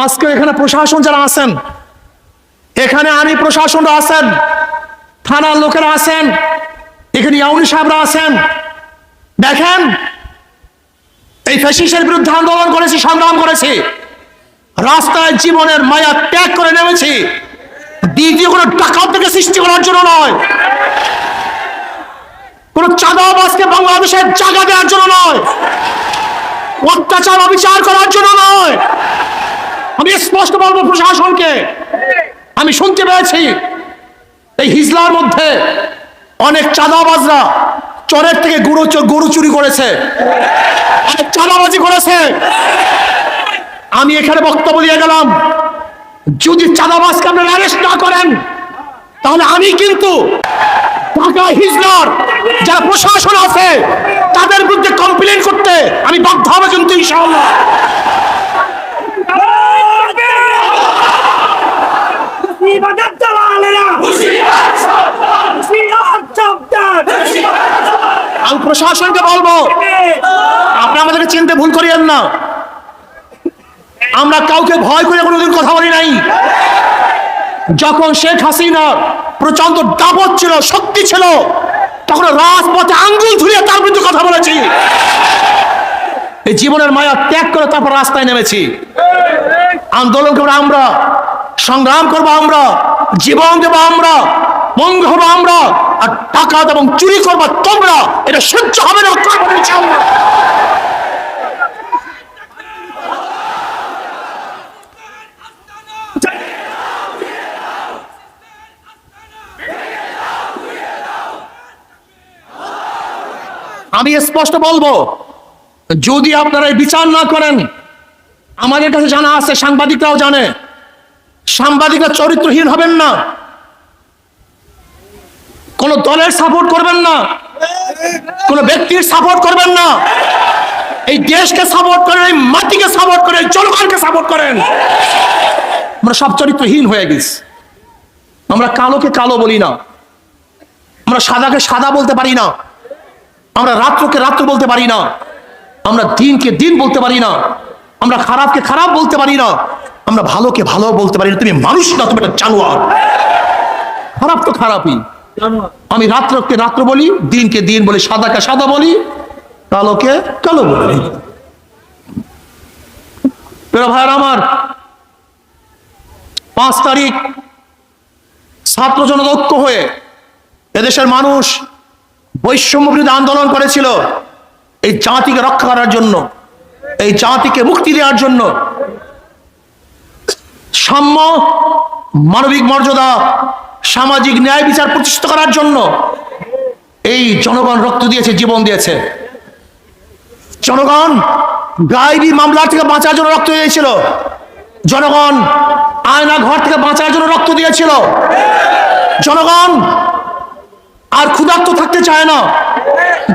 আজকে এখানে প্রশাসন যারা আছেন, এখানে আর্মি প্রশাসনরা আছেন, থানার লোকেরা আছেন, এখানে ইউনি সাহেবরা আছেন। দেখেন, এই ফ্যাসিস্টের বিরুদ্ধে আন্দোলন করেছি, সংগ্রাম করেছি, রাস্তায় জীবনের মায়া ত্যাগ করে নেমেছি। দ্বিতীয় কোনো ডাকাত থেকে সৃষ্টি করার জন্য নয়, কোন চাঁদাবাজকে বাংলাদেশের জায়গা দেওয়ার জন্য নয়, অত্যাচার অবিচার করার জন্য নয়। আমি স্পষ্ট বলবো প্রশাসনকে, আমি শুনতে পেয়েছি এই হিজলার মধ্যে অনেক চাঁদাবাজরা চরের থেকে গরু চুরি করেছে, অনেক চাঁদাবাজি করেছে। আমি এখানে বক্তব্য দিয়ে গেলাম, যদি চাঁদাবাজকে আপনারা অ্যারেস্ট না করেন, তাহলে আমি কিন্তু ঢাকা হিজলার যারা প্রশাসন আছে তাদের বিরুদ্ধে কমপ্লেন করতে আমি বাধ্য হবে কিন্তু ইনশাআল্লাহ। আমি প্রশাসনকে বলবো, আপনারা আমাদেরকে চিনতে ভুল করিয়েন না। আমরা কাউকে ভয় করে কোনোদিন কথা বলি নাই। যখন শেখ হাসিনার প্রচন্ড দাপট ছিল, শক্তি ছিল, তখন রাজপথে আঙ্গুল ধুলিয়ে তার বিরুদ্ধে কথা বলেছি। এই জীবনের মায়া ত্যাগ করে তারপর রাস্তায় নেমেছি। আন্দোলন করবো আমরা, সংগ্রাম করবো আমরা, জীবন দেবো আমরা, বন্ধ হবো আমরা, আর ডাকাত এবং চুরি করবো তোমরা। এটা সহ্য হবে না। আমি স্পষ্ট বলবো, যদি আপনারা এই বিচার না করেন, আমাদের কাছে জানা আছে, সাংবাদিকরাও জানে, সাংবাদিকরা চরিত্রহীন হবেন না, কোন দলের সাপোর্ট করবেন না, কোন ব্যক্তির সাপোর্ট করবেন না। এই দেশকে সাপোর্ট করেন, এই মাটিকে সাপোর্ট করেন, জনগণকে সাপোর্ট করেন। আমরা সব চরিত্রহীন হয়ে গেছি। আমরা কালোকে কালো বলি না, আমরা সাদাকে সাদা বলতে পারি না, আমরা রাত্রকে রাত্র বলতে পারি না, আমরা দিনকে দিন বলতে পারি না, আমরা খারাপকে খারাপ বলতে পারি না, আমরা ভালোকে ভালো বলতে পারি না। তুমি মানুষ না, তুমি একটা জানোয়ার। খারাপ তো খারাপই। আমি রাত্রকে রাত্র বলি, দিনকে দিন বলি, সাদাকে সাদা বলি, কালোকে কালো বলি। প্রিয় ভাইরা আমার, 5 তারিখ ছাত্র জনতা ঐক্য হয়ে এদেশের মানুষ বৈষম্য বিরোধী আন্দোলন করেছিল এই জাতিকে রক্ষা করার জন্য, এই জাতিকে মুক্তি দেওয়ার জন্য, সাম্য, মানবিক মর্যাদা, সামাজিক ন্যায় বিচার প্রতিষ্ঠিত করার জন্য এই জনগণ রক্ত দিয়েছে, জীবন দিয়েছে। জনগণ গায়েবী মামলার থেকে বাঁচার জন্য রক্ত দিয়েছিল, জনগণ আয়না ঘর থেকে বাঁচার জন্য রক্ত দিয়েছিল, জনগণ আর ক্ষুধার্ত থাকতে চায় না,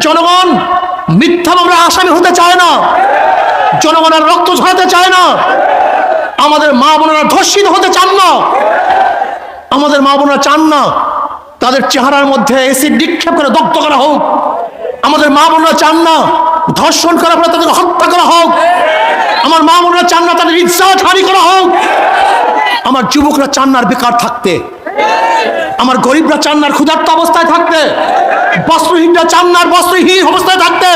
জনগণ মিথ্যা মামলার আসামি হতে চায় না, জনগণ আর রক্ত ঝরাতে চায় না। আমাদের মা বোনেরা ধর্ষিত হতে চান না, আমাদের মা বোনেরা চান না তাদের চেহারার মধ্যে এসিড নিক্ষেপ করে দগ্ধ করা হোক। আমাদের মা বোনেরা চান না ধর্ষণ করার পরে তাদের হত্যা করা হোক। আমার মা বোনেরা চান না তাদের ইজ্জত হানি করা হোক। আমার যুবকরা চান না বেকার থাকতে, আমার গরিবরা চান না ক্ষুধার্ত অবস্থায় থাকতে, বস্ত্রহীনরা চান না বস্ত্রহীন অবস্থায় থাকতে,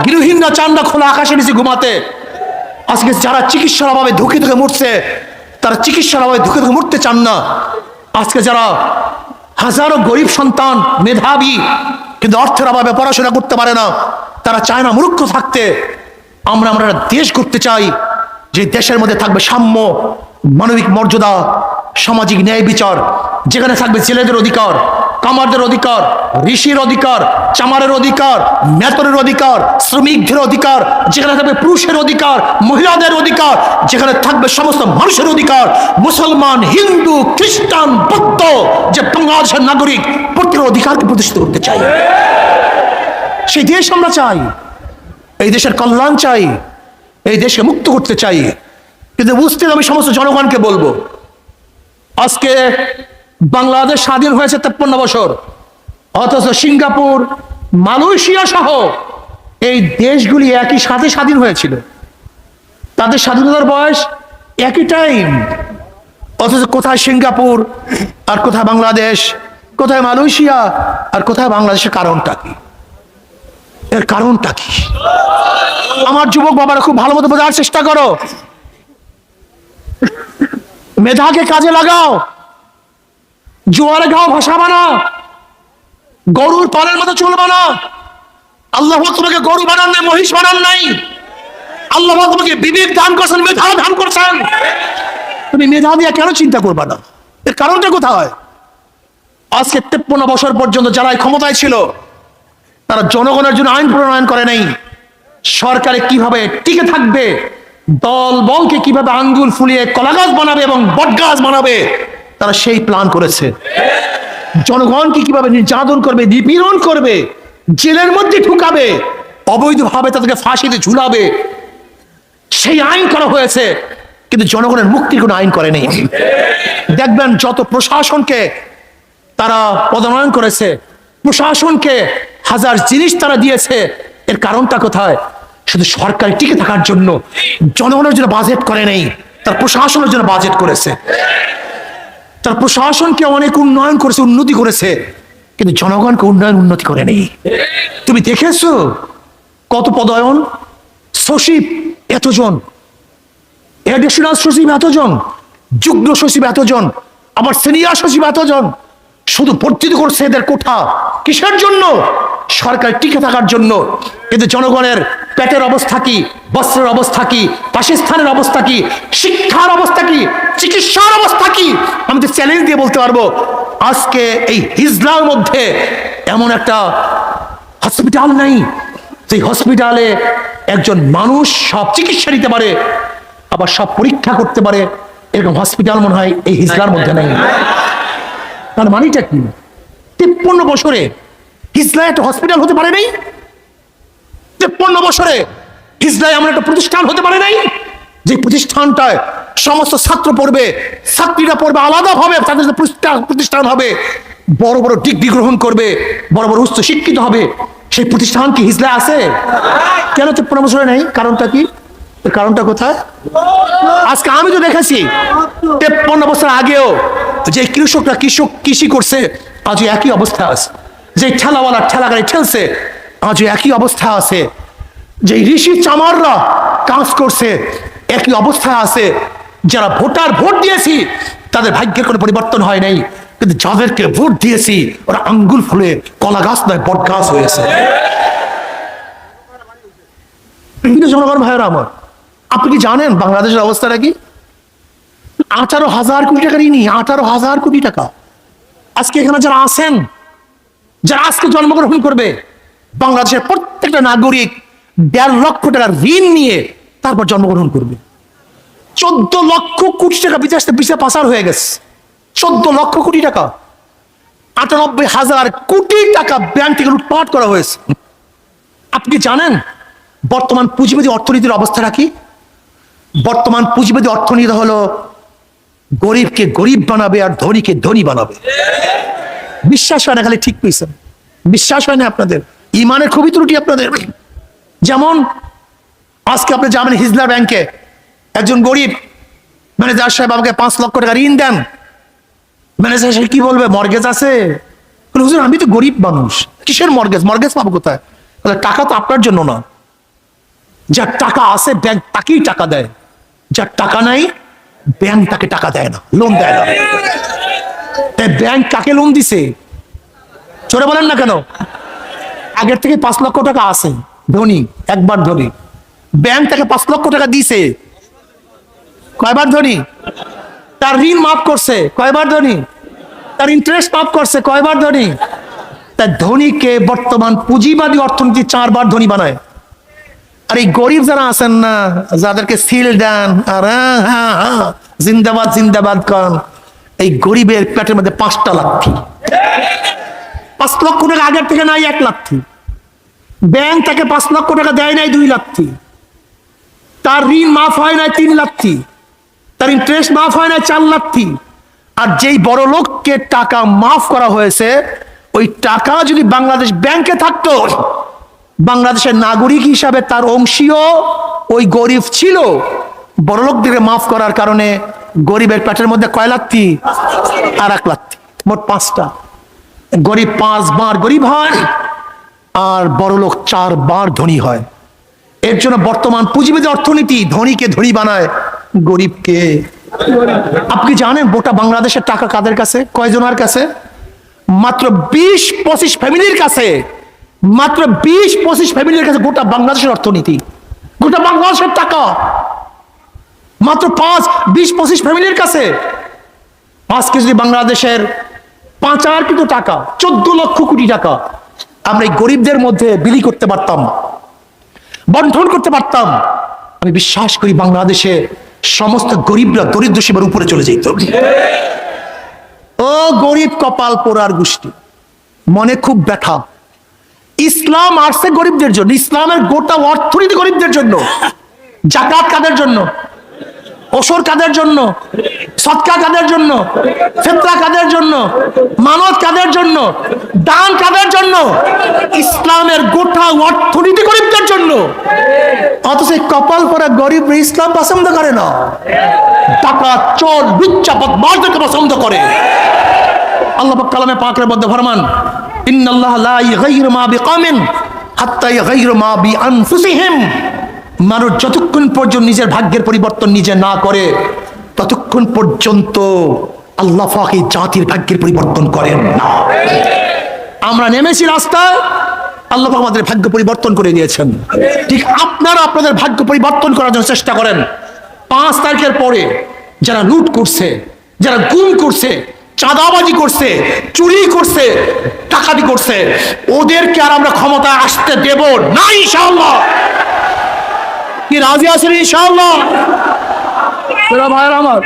গৃহহীনরা চান না খোলা আকাশের নিচে ঘুমাতে। আজকে যারা চিকিৎসার অভাবে ধুকে ধুকে মরছে, তারা চিকিৎসার অভাবে ধুকে ধুকে মরতে চান না। আজকে যারা হাজারো গরিব সন্তান মেধাবী কিন্তু অর্থের অভাবে পড়াশোনা করতে পারে না, তারা চায় না মূর্খ থাকতে। আমরা দেশ করতে চাই যে দেশের মধ্যে থাকবে সাম্য, মানবিক মর্যাদা, সামাজিক ন্যায় বিচার, যেখানে থাকবে ছেলেদের অধিকার, কামারদের অধিকার, ঋষির অধিকার, চামারের অধিকার, মেতনের অধিকার, শ্রমিকদের অধিকার, যেখানে থাকবে পুরুষের অধিকার, মহিলাদের অধিকার, যেখানে থাকবে সমস্ত মানুষের অধিকার, মুসলমান, হিন্দু, খ্রিস্টান, বৌদ্ধ, যে বাংলাদেশের নাগরিক প্রত্যেকের অধিকারকে প্রতিষ্ঠিত করতে চাই। সেই দেশ আমরা চাই, এই দেশের কল্যাণ চাই, এই দেশকে মুক্ত করতে চাই। কিন্তু বুঝতে আমি সমস্ত জনগণকে বলবো, আজকে বাংলাদেশ স্বাধীন হয়েছে 53 বছর, অথচ সিঙ্গাপুর, মালয়েশিয়া সহ এই দেশগুলি একই সাথে স্বাধীন হয়েছিল। তাদের স্বাধীনতার বয়স একই টাইম, অথচ কোথায় সিঙ্গাপুর আর কোথায় বাংলাদেশ, কোথায় মালয়েশিয়া আর কোথায় বাংলাদেশের কারণটা কি? এর কারণটা কি? আমার যুবক বাবারা খুব ভালো মতো বোঝার চেষ্টা করো। মেধাকে কাজে লাগাও, জোয়ারে গাও ভাসাবা না, গরুর পালের মতো চলবা না। আল্লাহ তোমাকে গরু বানান নাই, মহিষ বানান নাই। আল্লাহ তোমাকে বিবেক দান করছেন, মেধা দান করছেন। তুমি মেধা দিয়ে কেন চিন্তা করবা না? এর কারণটা কোথায়? আজকে 53 বছর পর্যন্ত যারা ক্ষমতায় ছিল তারা জনগণের জন্য আইন প্রণয়ন করে নাই। সরকারে কিভাবে টিকে থাকবে, দল বলকে কিভাবে আঙ্গুল ফুলিয়ে কলাগাছ বানাবে এবং বটগাছ বানাবে, তারা সেই প্ল্যান করেছে। জনগণকে কিভাবে নির্যাতন করবে, নিপীড়ন করবে, জেলের মধ্যে ঢুকাবে, অবৈধভাবে তাদেরকে ফাঁসিতে ঝুলাবে, সেই আইন করা হয়েছে। কিন্তু জনগণের মুক্তির কোনো আইন করে নেই। দেখবেন যত প্রশাসনকে তারা পদোন্নয়ন করেছে, প্রশাসনকে হাজার জিনিস তারা দিয়েছে, এর কারণটা কোথায়? শুধু সরকার টিকে থাকার জন্য, জনগণের জন্য বাজেট করে নেই, তার প্রশাসনের জন্য বাজেট করেছে। তার প্রশাসনকে অনেক উন্নয়ন করেছে, উন্নতি করেছে, কিন্তু জনগণকে উন্নতি করে নেই। তুমি দেখেছো কত পদায়ন? সচিব এতজন, এডিশনাল সচিব এতজন, যুগ্ম সচিব এতজন, আবার সিনিয়র সচিব এতজন, শুধু বর্ধিত করছে এদের কোঠা। কিসের জন্য? সরকার টিকে থাকার জন্য। কিন্তু জনগণের পেটের অবস্থা কি, বস্ত্রের অবস্থা কি, বাসস্থানের অবস্থা কি, শিক্ষার অবস্থা কি, চিকিৎসার অবস্থা কি? আমি তো চ্যালেঞ্জ দিয়ে বলতে পারবো, আজকে এই হিজলার মধ্যে এমন একটা হসপিটাল নাই যে হসপিটালে একজন মানুষ সব চিকিৎসা নিতে পারে, আবার সব পরীক্ষা করতে পারে। এরকম হসপিটাল মনে হয় এই হিজলার মধ্যে নেই। তার মানেটা কি? 53 বছরে হিজলায় একটা হসপিটাল হতে পারে নাই। 53 বছরে হিজলায় এমন একটা প্রতিষ্ঠান হতে পারে নাই যে প্রতিষ্ঠানটায় সমস্ত ছাত্র পড়বে, ছাত্রীরা পড়বে আলাদাভাবে, তাদের প্রতিষ্ঠান হবে, বড় বড় ডিগ্রি গ্রহণ করবে, বড় বড় উচ্চ শিক্ষিত হবে। সেই প্রতিষ্ঠান কি হিজলায় আছে? কেন 53 বছরে নেই? কারণটা কি? কারণটা কোথায়? আজকে আমি তো দেখেছি 53 বছর আগেও যে কৃষকরা কৃষি করছে আজও একই অবস্থা আছে, যে ঠেলাওয়ালা ঠেলা গাড়ি ঠেলছে আজও একই অবস্থা আছে, যে ঋষি চামাররা কাজ করছে একই অবস্থায় আছে। যারা ভোট দিয়েছি তাদের ভাগ্যের কোনো পরিবর্তন হয় নাই, কিন্তু যাদেরকে ভোট দিয়েছি ওরা আঙ্গুল ফুলে কলা গাছ নয় বট গাছ হয়েছে। জনগণ ভাইয়েরা আমার, আপনি কি জানেন বাংলাদেশের অবস্থাটা কি? 18,000 কোটি টাকার ঋণী, 18,000 কোটি টাকা। আজকে এখানে যারা আছেন, যারা আজকে জন্মগ্রহণ করবে, বাংলাদেশের প্রত্যেকটা নাগরিক 1.5 লক্ষ টাকার ঋণ নিয়ে তারপর জন্মগ্রহণ করবে। 14 লক্ষ কোটি টাকা বিদেশে পাচার হয়ে গেছে। 14 লক্ষ কোটি টাকা, 98,000 কোটি টাকা ব্যাংক থেকে লুটপাট করা হয়েছে। আপনি জানেন বর্তমান পুঁজিবাদী অর্থনীতির অবস্থাটা কি? বর্তমান পুঁজিবাদী অর্থনীতি হলো গরিবকে গরিব বানাবে আর ধনীকে ধনী বানাবে। বিশ্বাস হয় না? খালি ঠিক পেয়েছেন, বিশ্বাস হয় না আপনাদের? ইমানের খুবই ত্রুটি আপনাদের। যেমন আজকে আপনি যাবেন হিজলা ব্যাংকে, একজন গরিব ম্যানেজার সাহেব আমাকে 5 লক্ষ টাকা ঋণ দেন। ম্যানেজার সাহেব কি বলবে? মর্গেজ আছে। হুজুর আমি তো গরিব মানুষ, কিসের মর্গেজ? মর্গেজ পাবো কোথায়? টাকা তো আপনার জন্য না, যার টাকা আছে ব্যাংক তাকেই টাকা দেয়, যার টাকা নাই ব্যাংক তাকে টাকা দেয় না, লোন দেয় না। তাই ব্যাংক কাকে লোন দিছে? চলে বলেন না কেন? আগের থেকে 5 লক্ষ টাকা আছে, ধনী, একবার ধনী। ব্যাংক তাকে 5 লক্ষ টাকা দিছে, কয়বার ধনী? তার ঋণ মাফ করছে, কয়বার ধনী? তার ইন্টারেস্ট মাফ করছে, কয়বার ধনী? তাই ধনীকে বর্তমান পুঁজিবাদী অর্থনীতি 4 বার ধনী বানায়। আর এই গরিব যারা আছেন না, যাদেরকে সিল দেন আর জিন্দাবাদ জিন্দাবাদ করেন, এই গরিবের পেটের মধ্যে 5টা লাথি। 5 লক্ষ টাকা আগের থেকে নাই 1 লাথি। ব্যাংক তাকে 5 লক্ষ টাকা দেয় নাই 2 লাথি। তার ঋণ মাফ হয় নাই 3 লাথি। তার ইন্টারেস্ট মাফ হয় নাই 4 লাথি। আর যেই বড় লোককে টাকা মাফ করা হয়েছে, ওই টাকা যদি বাংলাদেশ ব্যাংকে থাকতো, বাংলাদেশের নাগরিক হিসাবে তার অংশীয় ওই গরিব ছিল, বড়লোকদেরকে মাফ করার কারণে গরিবের পেটের মধ্যে কয় লাত্তি? আর এক লাত্তি, মোট 5টা। গরিব 5 বার গরিব হয় আর বড়লোক 4 বার ধনী হয়। এর জন্য বর্তমান পুঁজিবাদী অর্থনীতি ধনীকে ধনী বানায়, গরিবকে। আপনি জানেন গোটা বাংলাদেশের টাকা কাদের কাছে? কয়জনের কাছে? মাত্র 20-25 ফ্যামিলির কাছে। মাত্র 20-25 ফ্যামিলির কাছে গোটা বাংলাদেশের অর্থনীতি, গোটা বাংলাদেশের টাকা মাত্র 20-25 ফ্যামিলির কাছে। আজকে যদি বাংলাদেশের পাচারকৃত টাকা 14 লক্ষ কোটি টাকা আমরা এই গরিবদের মধ্যে বিলি করতে পারতাম, বন্টন করতে পারতাম, আমি বিশ্বাস করি বাংলাদেশে সমস্ত গরিবরা দরিদ্র সীমার উপরে চলে যেত। ও গরিব কপাল পোড়ার গোষ্ঠী, মনে খুব ব্যথা। ইসলাম আসছে গরিবদের জন্য, ইসলামের গোটা অর্থনীতি গরিবদের জন্য। জাকাত কাদের জন্য? ওসর কাদের জন্য? সদকা কাদের জন্য? ফিতরা কাদের জন্য? মানত কাদের জন্য? দান কাদের জন্য? ইসলামের গোটা অর্থনীতি গরিবদের জন্য। অথচ কপাল পরা গরিব ইসলাম পছন্দ করে না, টাকা চোর লুচ্চা বদমাশদেরকে পছন্দ করে। আল্লাহ পাক কালামে পাকের মধ্যে ফরমান, ইন্নাল্লাহ লা ইগাইয়িরু মা বিকওমিন হাত্তা ইগাইয়িরু মা বিআনফুসিহিম। মানুষ যতক্ষণ পর্যন্ত নিজের ভাগ্যের পরিবর্তন নিজে না করে ততক্ষণ পর্যন্ত আল্লাহ পাক এই জাতির ভাগ্যের পরিবর্তন করেন না। আমরা নেমেছি রাস্তায়, আল্লাহ পাক আমাদের ভাগ্য পরিবর্তন করে দিয়েছেন। ঠিক আপনারা আপনাদের ভাগ্য পরিবর্তন করার জন্য চেষ্টা করেন। 5 তারিখের পরে যারা লুট করছে, যারা গুম করছে, চাঁদাবাজি করছে, চুরি করছে, ডাকাতি করছে, ওদেরকে আর আমরা ক্ষমতায় আসতে দেব না ইনশাআল্লাহ। কি রাজি আছেন ইনশাআল্লাহ? ভাইয়ের আমার,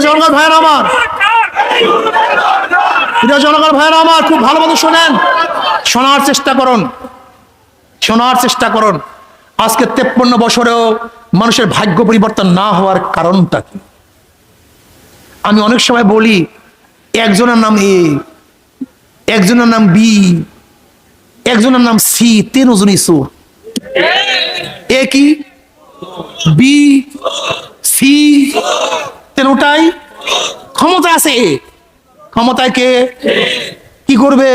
জনগণ ভাইয়ের আমার, জনগণ ভাইয়ের আমার, খুব ভালো মতো শোনেন, শোনার চেষ্টা করুন, শোনার চেষ্টা করুন। আজকে 53 বছরেও মানুষের ভাগ্য পরিবর্তন না হওয়ার কারণটা কি? আমি অনেক সময় বলি, একজনের নাম এ, একজনের নাম বি, একজনের নাম সি, 3 জনই চোর। এ কি, বি, সি, 3টাই ক্ষমতা আছে। এ ক্ষমতায় কে? কি করবে?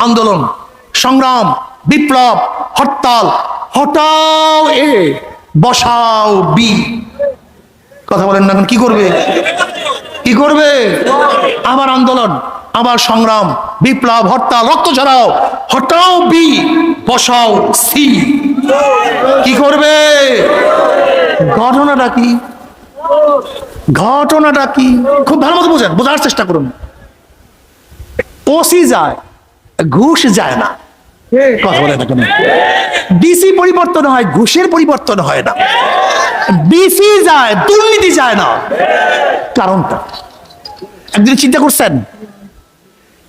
আন্দোলন, সংগ্রাম, বিপ্লব, হরতাল। হটাও এ, বসাও বি। কথা বলেন না, কি করবে? কি করবে? আবার আন্দোলন, আবার সংগ্রাম, বিপ্লব, হরতাল, রক্ত ঝরাও। হটাও বি, বসাও সি। কি করবে? ঘটনাটা কি? ঘটনাটা কি? খুব ভালো মতো বোঝেন, বোঝার চেষ্টা করুন। ওসি যায়, ঘুষ যায় না। কথা বলে না কেন? ডিসি পরিবর্তন হয়, ঘুষের পরিবর্তন হয় না। ডিসি যায়, দুর্নীতি যায় না। কারণটা একদিন চিন্তা করছেন?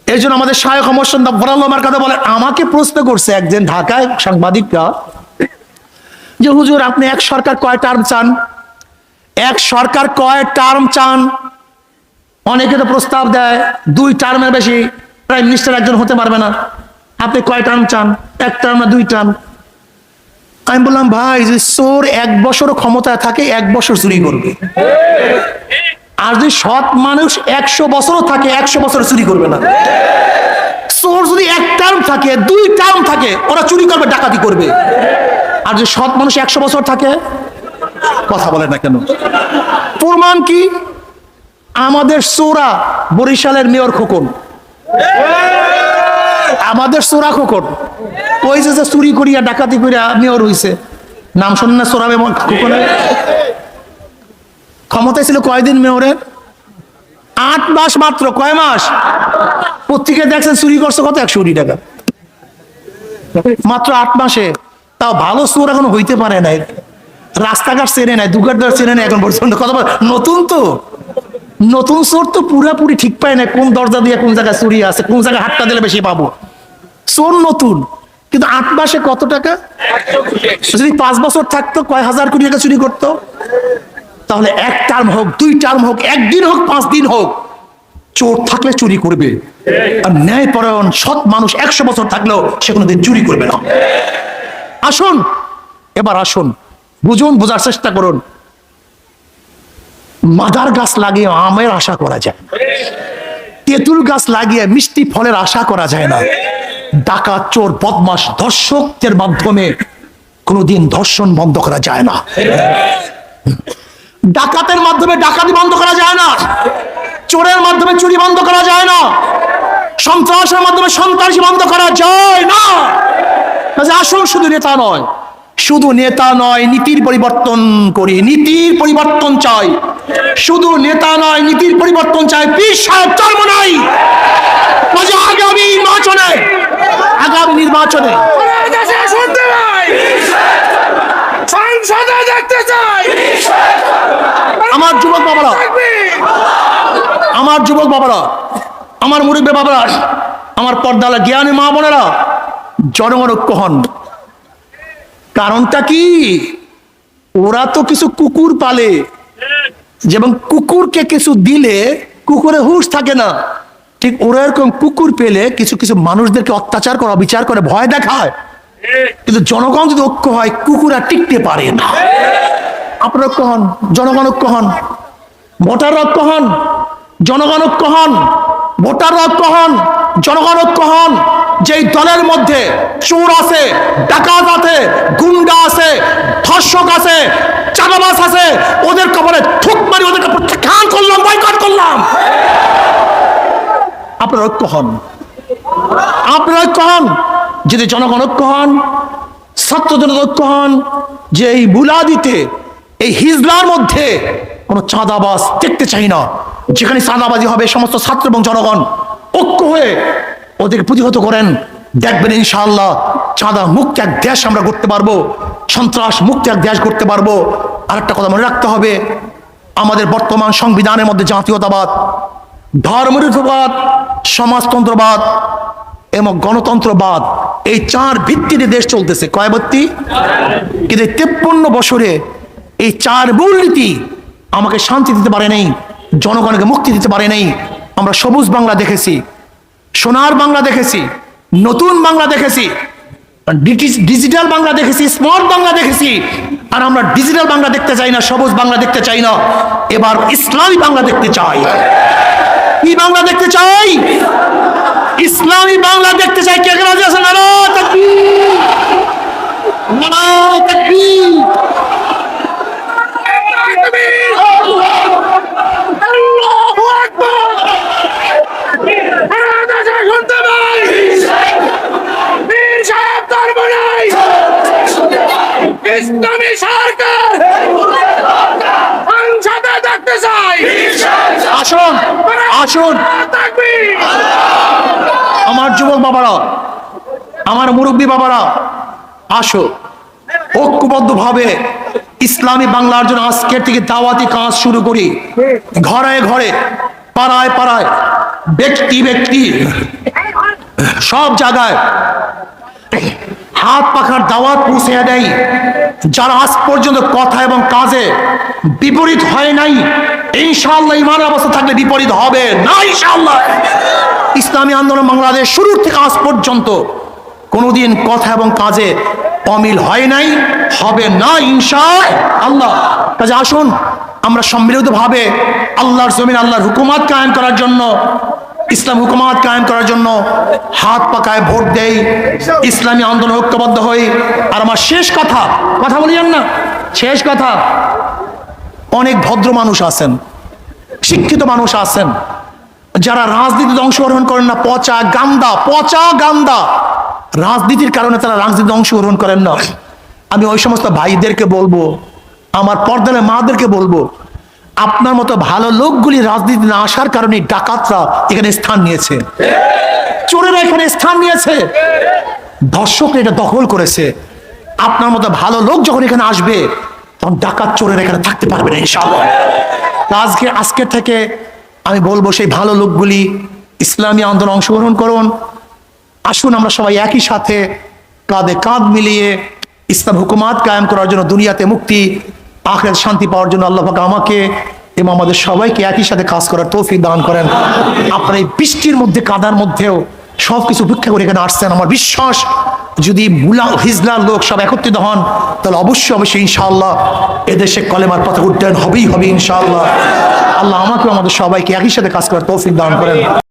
এর জন্য আমাদের শায়খ মোহাম্মদ আমার কথা বলে, আমাকে প্রশ্ন করছে একজন ঢাকায় সাংবাদিকরা যে হুজুর আপনি এক সরকার কয় টার্ম চান? এক সরকার কয় টার্ম চান? অনেকে তো প্রস্তাব দেয় 2 টার্মের বেশি প্রাইম মিনিস্টার একজন হতে পারবে না। আপনি কয় টার্ম চান? 1 টার্ম না 2 টার্ম? আমি বললাম ভাই, যদি চোর 1 বছর ক্ষমতায় থাকে 1 বছর চুরি করবে, আর যদি সৎ মানুষ 100 বছরও থাকে 100 বছর চুরি করবে না। চোর যদি 1 টার্ম থাকে, 2 টার্ম থাকে, ওরা চুরি করবে, ডাকাতি করবে। আর যদি সৎ মানুষ 100 বছর থাকে, কথা বলে না কেন? প্রমাণ কি? আমাদের চোরা বরিশালের মেয়র খোকন, আমাদের চোরা খোকন, ওই যে চুরি করিয়া ডাকাতি করিয়া মেয়র হইছে, নাম শোনেন না? চোরা খোকনের ক্ষমতায় ছিল কয়দিন মেয়রের? 8 মাস মাত্র। কয় মাস? পত্রিকায় দেখছেন চুরি করছে কত? 100 কোটি টাকা মাত্র 8 মাসে। তাও ভালো চোর এখন হইতে পারে নাই, রাস্তাঘাট চেনে নাই, দোকানদার চেনে নাই এখন পর্যন্ত। কথা বল, নতুন তো, নতুন চোর তো পুরাপুরি ঠিক পায় না কোন দরজা দিয়ে কোন জায়গায় চুরি আছে, কোন জায়গায় হাতটা দিলে বেশি পাবো। চোর নতুন, কিন্তু 8 মাসে কত টাকা? যদি 5 বছর থাকতো কয় হাজার কোটি টাকা চুরি করতো। তাহলে 1 টার্ম হোক, 2 টার্ম হোক, 1 দিন হোক, 5 দিন হোক, চোর থাকলে চুরি করবে, আর ন্যায়পরায়ণ সৎ মানুষ 100 বছর থাকলেও সে কোনোদিন চুরি করবে না। আসুন, এবার আসুন, বুঝুন, বোঝার চেষ্টা করুন। মাদার গাছ লাগিয়ে আমের আশা করা যায় না, তেঁতুল গাছ লাগিয়ে মিষ্টি ফলের আশা করা যায় না। ডাকাত, চোর, বদমাশ, ধর্ষকদের মাধ্যমে কোনোদিন ধর্ষণ বন্ধ করা যায় না। ডাকাতের মাধ্যমে ডাকাতি বন্ধ করা যায় না, চোরের মাধ্যমে চুরি বন্ধ করা যায় না, সন্ত্রাসের মাধ্যমে সন্ত্রাসী বন্ধ করা যায় না। আসুন, শুধু নেতা নয়, শুধু নেতা নয়, নীতির পরিবর্তন করি, নীতির পরিবর্তন চাই। শুধু নেতা নয়, নীতির পরিবর্তন চাই। পীর সাহেব জন্ম নাই, আগামী নির্বাচনে আমার যুবক বাবারা, আমার মুরব্বী বাবারা, আমার পর্দালা জ্ঞানী মা বোনেরা, জনগণ ঐক্য হন। কারণটা কি? ওরা তো কিছু কুকুর পালে, যেমন কুকুরকে কিছু দিলে কুকুরের হুঁশ থাকে না, ঠিক ওরা এরকম কুকুর পেলে কিছু কিছু মানুষদেরকে অত্যাচার করে, বিচার করে, ভয় দেখায়। কিন্তু জনগণ যদি ঐক্য হয়, কুকুর আর টিকতে পারে না। আপনারা ঐক্য হন, জনগণ ঐক্য হন, ভোটাররা ঐক্য হন, জনগণ ঐক্য হন, ভোটাররা ঐক্য হন, জনগণ ঐক্য হন। যেই দলের মধ্যে চোর আছে, ডাকাত আছে, গুন্ডা আছে, ধর্ষক আছে, চাঁদাবাজ আছে, ওদের কবরে থুক মারি ওদেরকে প্রত্যাখ্যান করলাম, বয়কট করলাম। আপনারা ঐক্য হন, আপনারা ঐক্য হন। যদি জনগণ ঐক্য হন, ছাত্র জনতা ঐক্য হন, যে এই বুলাদিতে, এই হিজলার মধ্যে কোনো চাঁদাবাজ দেখতে চাই না। যেখানে চাঁদাবাজি হবে, সমস্ত ছাত্র এবং জনগণ ঐক্য হয়ে ওদেরকে প্রতিহত করেন, দেখবেন ইনশাআল্লাহ চাঁদা মুক্ত এক দেশ আমরা করতে পারবো, সন্ত্রাস মুক্ত এক দেশ করতে পারবো। আর একটা কথা মনে রাখতে হবে, আমাদের বর্তমান সংবিধানের মধ্যে জাতীয়তাবাদ, ধর্মনিরপেক্ষবাদ, সমাজতন্ত্রবাদ এবং গণতন্ত্রবাদ, এই 4 ভিত্তিতে দেশ চলতেছে। কয় ভিত্তি? কিন্তু 53 বছরে এই 4 মূলনীতি আমাকে শান্তি দিতে পারে নাই, জনগণকে মুক্তি দিতে পারে নাই। আমরা সবুজ বাংলা দেখেছি, সোনার বাংলা দেখেছি, নতুন বাংলা দেখেছি, ডিজিটাল বাংলা দেখেছি, স্মার্ট বাংলা দেখেছি। আর আমরা ডিজিটাল বাংলা দেখতে চাই না, সবুজ বাংলা দেখতে চাই না, এবার ইসলামী বাংলা দেখতে চাই। কি বাংলা দেখতে চাই? ইসলামী বাংলা দেখতে চাই। কে রাজি আছেন? নারায়ে তাকবীর, নারায়ে তাকবীর। ইসলামী সরকার সংসদে দেখতে চাই। আসুন, আসুন, আমার যুবক বাবারা, আমার মুরব্বী বাবারা, আসো ঐক্যবদ্ধ ভাবে ইসলামী বাংলার জন্য আজকের থেকে দাওয়াতি কাজ শুরু করি। ঘরে ঘরে, পাড়ায় পাড়ায়, ব্যক্তি ব্যক্তি, সব জায়গায় হাত পাখার দাওয়াত পৌঁছে দেয়। যারা আজ পর্যন্ত কথা এবং কাজে বিপরীত হয় নাই, ইনশাআল্লাহ ইমানের অবস্থা থাকলে বিপরীত হবে না ইনশাআল্লাহ। ইসলামী আন্দোলন বাংলাদেশ শুরুর থেকে আজ পর্যন্ত কোনোদিন কথা এবং কাজে অমিল হয় নাই, হবে না ইনশাআল্লাহ। কাজে আসুন আমরা সম্মিলিতভাবে আল্লাহর জমিন, আল্লাহর হুকুমত কায়েম করার জন্য, ইসলাম হুকুমত কায়েম করার জন্য হাত পাকায় ভোট দেই, ইসলামী আন্দোলন ঐক্যবদ্ধ হই। আর আমার শেষ কথা বলিয়েন না, শেষ কথা, অনেক ভদ্র মানুষ আছেন, শিক্ষিত মানুষ আছেন, যারা রাজনীতিতে অংশগ্রহণ করেন না, পচা গান্দা রাজনীতির কারণে তারা রাজনীতিতে অংশগ্রহণ করেন না। আমি ওই সমস্ত ভাইদেরকে বলবো, আমার পর্দার মাদেরকে বলবো, আপনার মতো ভালো লোকগুলি রাজনীতি না আসার কারণে ডাকাতরা এখানে স্থান নিয়েছে, চোরেরা এখানে স্থান নিয়েছে, ধর্ষকরা এটা দখল করেছে। আপনার মতো ভালো লোক যখন এখানে আসবে, তখন ডাকাত চোরেরা এখানে থাকতে পারবে না ইনশাআল্লাহ। আজকে থেকে আমি বলবো, সেই ভালো লোকগুলি ইসলামী আন্দোলন অংশগ্রহণ করুন। আসুন আমরা সবাই একই সাথে কাঁধে কাঁধ মিলিয়ে ইসলাম হুকুমত কায়েম করার জন্য, দুনিয়াতে মুক্তি, আখিরাতে শান্তি পাওয়ার জন্য আল্লাহ পাক আমাকে এবং আমাদের সবাইকে একই সাথে কাজ করার তৌফিক দান করেন। আপনার এই বৃষ্টির মধ্যে কাদার মধ্যেও সবকিছু উপেক্ষা করে এখানে আসছেন। আমার বিশ্বাস যদি হিজলার লোক সব একত্রিত হন তাহলে অবশ্যই ইনশাআল্লাহ এদেশে কলেমার পথে উড্ডয়ন হবেই হবে ইনশাআল্লাহ। আল্লাহ আমাকে আমাদের সবাইকে একই সাথে কাজ করার তৌফিক দান করেন।